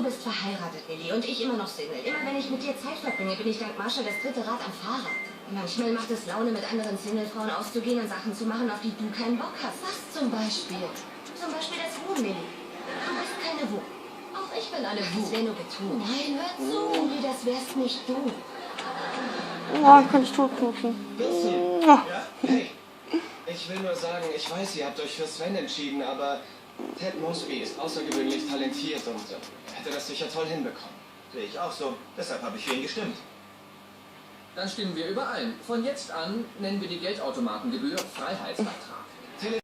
Du bist verheiratet, Lilly, und ich immer noch Single. Immer wenn ich mit dir Zeit verbringe, bin ich dank Marshall das dritte Rad am Fahrrad. Manchmal macht es Laune, mit anderen Singlefrauen auszugehen und Sachen zu machen, auf die du keinen Bock hast. Was zum Beispiel? Zum Beispiel das Wu, Lilly. Du bist keine Wu. Auch ich bin eine Wu. Das wäre nur getan. Nein, hör zu. Lilly, das wärst nicht du. Oh, ich kann dich totknutschen. Ja? Hey, ich will nur sagen, ich weiß, ihr habt euch für Sven entschieden, aber Ted Mosby ist außergewöhnlich talentiert und hätte das sicher toll hinbekommen. Sehe ich auch so. Deshalb habe ich für ihn gestimmt. Dann stimmen wir überein. Von jetzt an nennen wir die Geldautomatengebühr Freiheitsbeitrag.